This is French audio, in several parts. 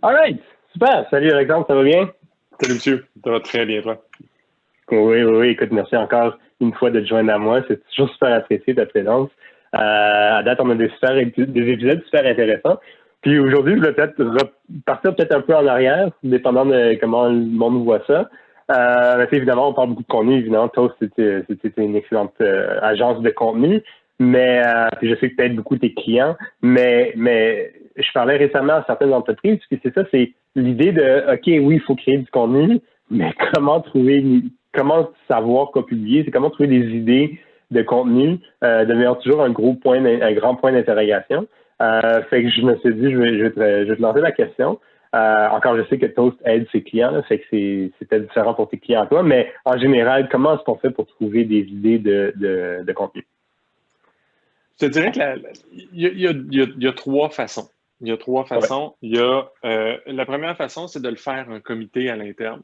All right, super. Salut Alexandre, ça va bien? Salut monsieur, ça va très bien toi. Oui, oui, oui. Écoute, merci encore une fois de te joindre à moi. C'est toujours super apprécié ta présence. À date, on a des épisodes super intéressants. Puis aujourd'hui, je vais peut-être partir peut-être un peu en arrière, dépendant de comment le monde voit ça. Évidemment, on parle beaucoup de contenu. Évidemment, Toast, c'était une excellente agence de contenu. Puis je sais que tu aides beaucoup tes clients. Mais je parlais récemment à certaines entreprises, puis c'est ça, c'est l'idée de, OK, oui, il faut créer du contenu, mais comment savoir quoi publier, c'est comment trouver des idées de contenu, devient toujours un grand point d'interrogation. Fait que je me suis dit, je vais te lancer la question. Encore, je sais que Toast aide ses clients, là, fait que c'était différent pour tes clients à toi, mais en général, comment est-ce qu'on fait pour trouver des idées de contenu? Je te dirais que il y a trois façons. Il y a trois Ouais. façons. La première façon, c'est de le faire un comité à l'interne,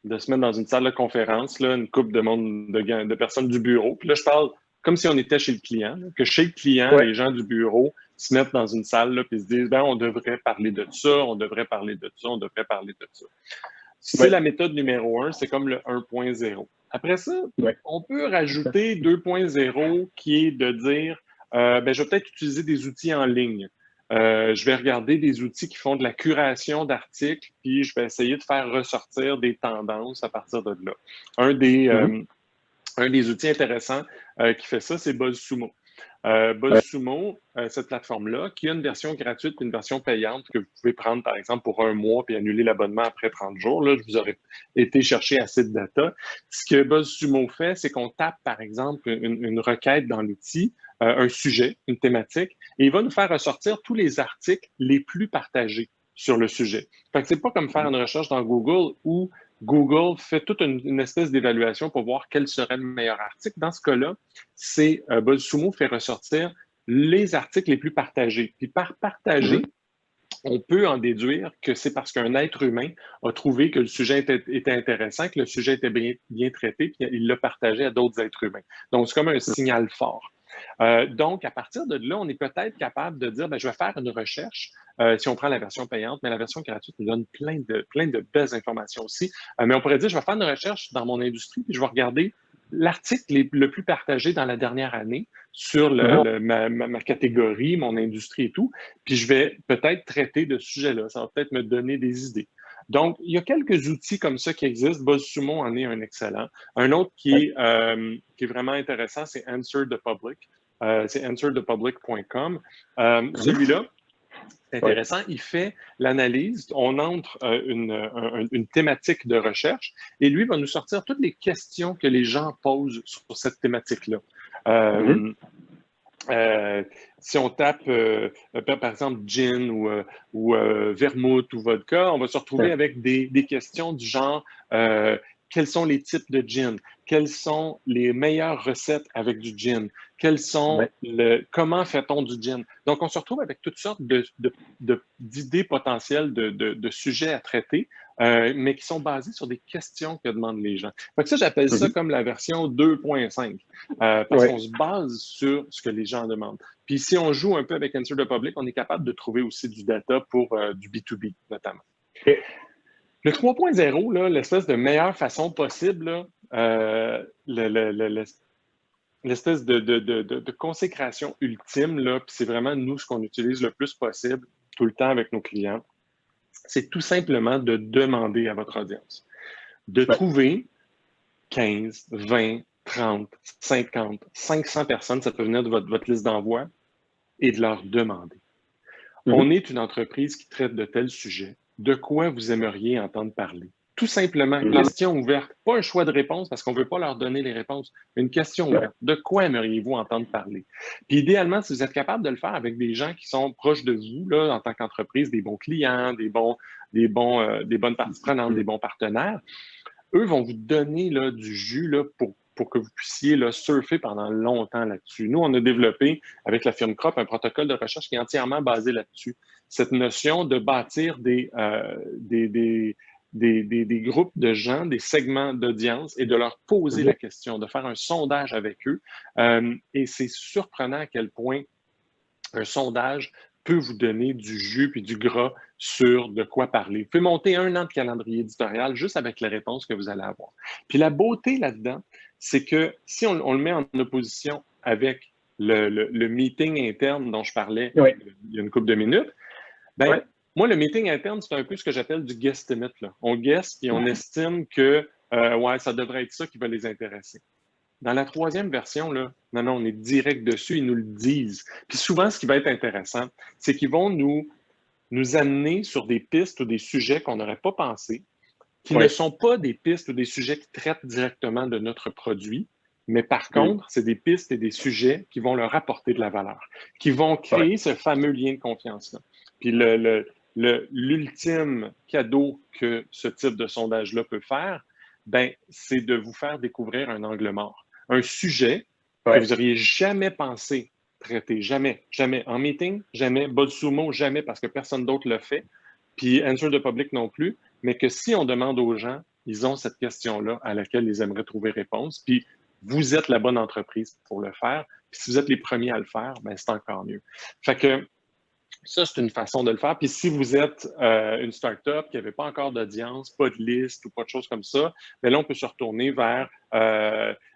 de se mettre dans une salle de conférence, là, une couple de monde, de personnes du bureau. Puis là, je parle comme si on était chez le client, là, que chez le client, Ouais. les gens du bureau se mettent dans une salle là, puis se disent, ben, on devrait parler de ça, on devrait parler de ça, on devrait parler de ça. C'est Ouais. la méthode numéro 1, c'est comme le 1.0. Après ça, Ouais. on peut rajouter 2.0 qui est de dire, ben, je vais peut-être utiliser des outils en ligne. Je vais regarder des outils qui font de la curation d'articles, puis je vais essayer de faire ressortir des tendances à partir de là. Un des, Mhm. euh, un des outils intéressants qui fait ça, c'est BuzzSumo. Ouais. BuzzSumo, cette plateforme-là, qui a une version gratuite et une version payante que vous pouvez prendre, par exemple, pour un mois puis annuler l'abonnement après 30 jours. Là, je vous aurais été chercher assez de data. Ce que BuzzSumo fait, c'est qu'on tape, par exemple, une requête dans l'outil, un sujet, une thématique, et il va nous faire ressortir tous les articles les plus partagés sur le sujet. Fait que c'est pas comme faire une recherche dans Google où Google fait toute une espèce d'évaluation pour voir quel serait le meilleur article. Dans ce cas-là, c'est BuzzSumo fait ressortir les articles les plus partagés. Puis par Mhm. partager, on peut en déduire que c'est parce qu'un être humain a trouvé que le sujet était intéressant, que le sujet était bien traité, puis il l'a partagé à d'autres êtres humains. Donc, c'est comme un signal fort. Donc, à partir de là, on est peut-être capable de dire, ben, je vais faire une recherche si on prend la version payante, mais la version gratuite nous donne plein de belles informations aussi. Mais on pourrait dire, je vais faire une recherche dans mon industrie, puis je vais regarder l'article le plus partagé dans la dernière année sur Mhm. ma catégorie, mon industrie et tout, puis je vais peut-être traiter de ce sujet-là. Ça va peut-être me donner des idées. Donc, il y a quelques outils comme ça qui existent. BuzzSumo en est un excellent. Un autre Ouais. qui est vraiment intéressant, c'est Answer the Public. C'est answerthepublic.com. Mhm. Celui-là, c'est Ouais. intéressant. Il fait l'analyse. On entre une thématique de recherche et lui va nous sortir toutes les questions que les gens posent sur cette thématique-là. Mhm. Euh, euh, si on tape, par exemple, gin ou vermouth ou vodka, on va se retrouver Ouais. avec des questions du genre quels sont les types de gin? Quelles sont les meilleures recettes avec du gin? Ouais. Comment fait-on du gin? Donc, on se retrouve avec toutes sortes d'idées potentielles de sujets à traiter, mais qui sont basées sur des questions que demandent les gens. Fait que ça, j'appelle ça Mhm. comme la version 2.5 parce Ouais. qu'on se base sur ce que les gens demandent. Puis si on joue un peu avec Answer the Public, on est capable de trouver aussi du data pour du B2B notamment. OK. Le 3.0, là, l'espèce de meilleure façon possible, là, l'espèce de consécration ultime, là, puis c'est vraiment nous ce qu'on utilise le plus possible tout le temps avec nos clients, c'est tout simplement de demander à votre audience de Ouais. trouver 15, 20, 30, 50, 500 personnes, ça peut venir de votre liste d'envoi, et de leur demander. On Mhm. est une entreprise qui traite de tels sujets. De quoi vous aimeriez entendre parler? Tout simplement, Mhm. question ouverte. Pas un choix de réponse parce qu'on ne veut pas leur donner les réponses. Une question Ouais. ouverte. De quoi aimeriez-vous entendre parler? Puis idéalement, si vous êtes capable de le faire avec des gens qui sont proches de vous, là, en tant qu'entreprise, des bons clients, des bonnes parties prenantes, des Mhm. bons partenaires, eux vont vous donner là, du jus là, pour que vous puissiez là, surfer pendant longtemps là-dessus. Nous, on a développé avec la firme Crop un protocole de recherche qui est entièrement basé là-dessus. Cette notion de bâtir des groupes de gens, des segments d'audience et de leur poser Mhm. la question, de faire un sondage avec eux. Et c'est surprenant à quel point un sondage peut vous donner du jus puis du gras sur de quoi parler. Vous pouvez monter 1 an de calendrier éditorial juste avec les réponses que vous allez avoir. Puis la beauté là-dedans, c'est que si on le met en opposition avec le meeting interne dont je parlais Oui. il y a une couple de minutes, ben, Ouais. moi, le meeting interne, c'est un peu ce que j'appelle du guesstimate, là. On guesse et on estime que ouais, ça devrait être ça qui va les intéresser. Dans la troisième version, là, non, on est direct dessus, ils nous le disent. Puis souvent, ce qui va être intéressant, c'est qu'ils vont nous amener sur des pistes ou des sujets qu'on n'aurait pas pensé, qui ne sont pas des pistes ou des sujets qui traitent directement de notre produit, mais par contre, c'est des pistes et des sujets qui vont leur apporter de la valeur, qui vont créer ce fameux lien de confiance-là. Puis l'ultime cadeau que ce type de sondage-là peut faire, ben, c'est de vous faire découvrir un angle mort, un sujet que vous n'auriez jamais pensé traiter, jamais, jamais. En meeting, jamais. BuzzSumo, jamais, parce que personne d'autre le fait. Puis Answer the Public non plus. Mais que si on demande aux gens, ils ont cette question-là à laquelle ils aimeraient trouver réponse. Puis vous êtes la bonne entreprise pour le faire. Puis si vous êtes les premiers à le faire, ben c'est encore mieux. Fait que ça, c'est une façon de le faire. Puis si vous êtes une start-up qui n'avait pas encore d'audience, pas de liste ou pas de choses comme ça, bien là, on peut se retourner vers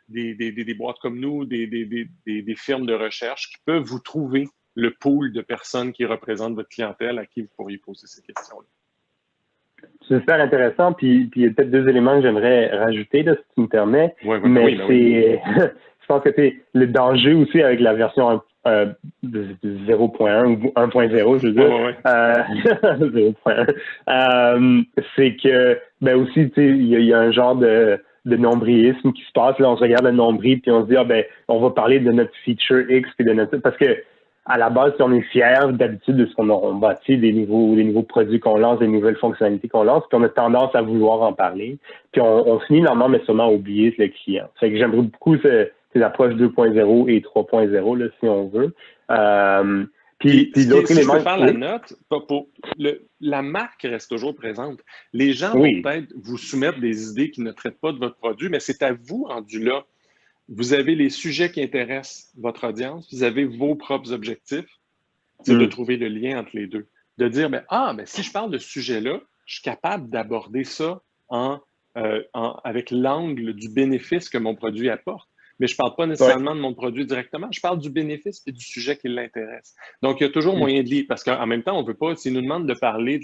des boîtes comme nous, des firmes de recherche qui peuvent vous trouver le pool de personnes qui représentent votre clientèle à qui vous pourriez poser ces questions-là. C'est super intéressant, puis il y a peut-être 2 éléments que j'aimerais rajouter, là, si tu me permets. Mais je pense que c'est le danger aussi avec la version 0.1 ou 1.0, je veux dire. 0.1. C'est que, ben aussi, tu sais, il y a un genre de nombrilisme qui se passe. Là, on se regarde le nombril, puis on se dit, ah ben, on va parler de notre feature X, puis de notre... Parce que à la base, si on est fier d'habitude de ce qu'on bâtit, des nouveaux produits qu'on lance, des nouvelles fonctionnalités qu'on lance, puis on a tendance à vouloir en parler. Puis on finit normalement, mais sûrement à oublier le client. Fait que j'aimerais beaucoup ces approches 2.0 et 3.0, là, si on veut. Puis l'autre élément... Si je peux faire la note, la marque reste toujours présente. Les gens vont peut-être vous soumettre des idées qui ne traitent pas de votre produit, mais c'est à vous, rendu là. Vous avez les sujets qui intéressent votre audience, vous avez vos propres objectifs, c'est de trouver le lien entre les deux. De dire, si je parle de ce sujet-là, je suis capable d'aborder ça avec l'angle du bénéfice que mon produit apporte. Mais je ne parle pas nécessairement de mon produit directement, je parle du bénéfice et du sujet qui l'intéresse. Donc, il y a toujours moyen de lire, parce qu'en même temps, on ne veut pas, s'ils nous demandent de parler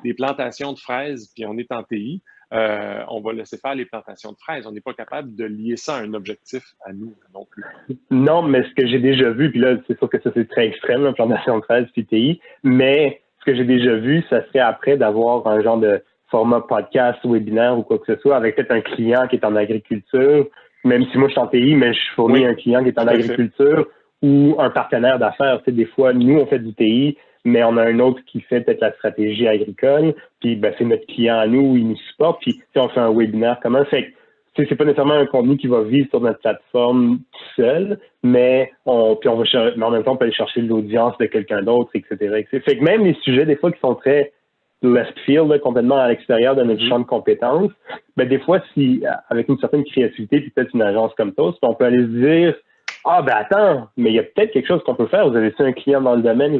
des plantations de fraises, puis on est en TI, on va laisser faire les plantations de fraises. On n'est pas capable de lier ça à un objectif à nous non plus. Non, mais ce que j'ai déjà vu, puis là, c'est sûr que ça, c'est très extrême, la plantation de fraises puis TI, mais ce que j'ai déjà vu, ça serait après d'avoir un genre de format podcast, webinaire ou quoi que ce soit, avec peut-être un client qui est en agriculture, même si moi je suis en TI, mais je fournis un client qui est en agriculture ou un partenaire d'affaires. Tu sais, des fois, nous, on fait du TI, mais on a un autre qui fait peut-être la stratégie agricole, puis ben, c'est notre client à nous, il nous supporte, puis on fait un webinaire commun. Fait que c'est pas nécessairement un contenu qui va vivre sur notre plateforme tout seul, mais en même temps, on peut aller chercher l'audience de quelqu'un d'autre, etc. Fait que même les sujets, des fois, qui sont très left field, là, complètement à l'extérieur de notre champ de compétences, ben des fois, si avec une certaine créativité, puis peut-être une agence comme Toast, on peut aller se dire, attends, mais il y a peut-être quelque chose qu'on peut faire. Vous avez-tu un client dans le domaine?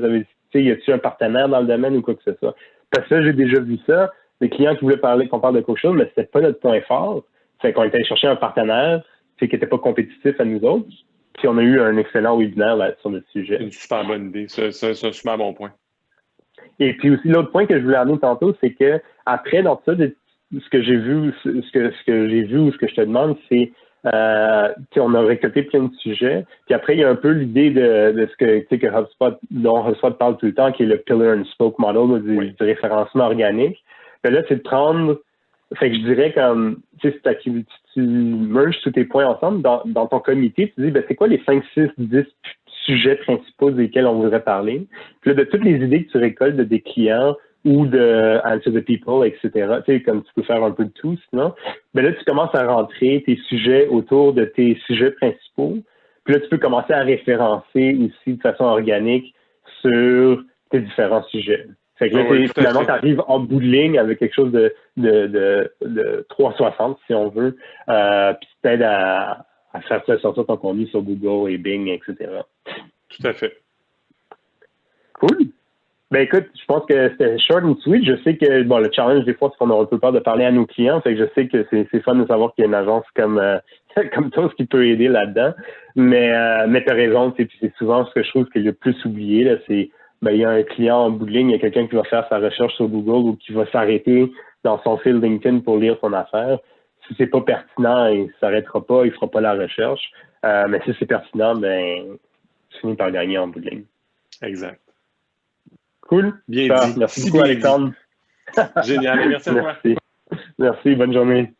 Y a-t-il un partenaire dans le domaine ou quoi que ce soit? Parce que j'ai déjà vu ça. Des clients qui voulaient qu'on parle de quelque chose, mais c'était pas notre point fort. Fait qu'on était allé chercher un partenaire qui n'était pas compétitif à nous autres. Puis on a eu un excellent webinaire là, sur le sujet. Une super bonne idée. C'est un super bon point. Et puis aussi, l'autre point que je voulais amener tantôt, c'est que après, dans ça, ce que j'ai vu, ce que j'ai vu ou ce que je te demande, c'est on a récolté plein de sujets. Puis après, il y a un peu l'idée de ce que HubSpot, dont HubSpot parle tout le temps, qui est le pillar and spoke model du référencement organique. Puis là, c'est de prendre. Fait que je dirais comme, tu sais, si tu merges tous tes points ensemble dans ton comité, tu dis, ben, c'est quoi les 5, 6, 10 sujets principaux desquels on voudrait parler? Puis là, de toutes les idées que tu récoltes de des clients ou de Answer the People, etc., tu sais, comme tu peux faire un peu de tout, sinon, ben là, tu commences à rentrer tes sujets autour de tes sujets principaux. Puis là, tu peux commencer à référencer aussi de façon organique sur tes différents sujets. Fait que là, finalement, tu arrives en bout de ligne avec quelque chose de 360, si on veut, puis tu t'aides à faire sortir ton contenu sur Google et Bing, etc. Tout à fait. Cool. Ben écoute, je pense que c'était short and sweet. Je sais que bon, le challenge des fois, c'est qu'on a un peu peur de parler à nos clients. Fait que je sais que c'est fun de savoir qu'il y a une agence comme comme toi qui peut aider là-dedans. Mais t'as raison, c'est souvent ce que je trouve qui est le plus oublié, là, c'est ben il y a un client en bout de ligne, il y a quelqu'un qui va faire sa recherche sur Google ou qui va s'arrêter dans son fil LinkedIn pour lire son affaire. Si c'est pas pertinent, il s'arrêtera pas, il fera pas la recherche. Mais si c'est pertinent, ben tu finis par gagner en bout de ligne. Exact. Cool. Bien Super. dit. Merci Si beaucoup, bien Alexandre. dit. Génial. Merci à toi. Merci. Merci. Bonne journée.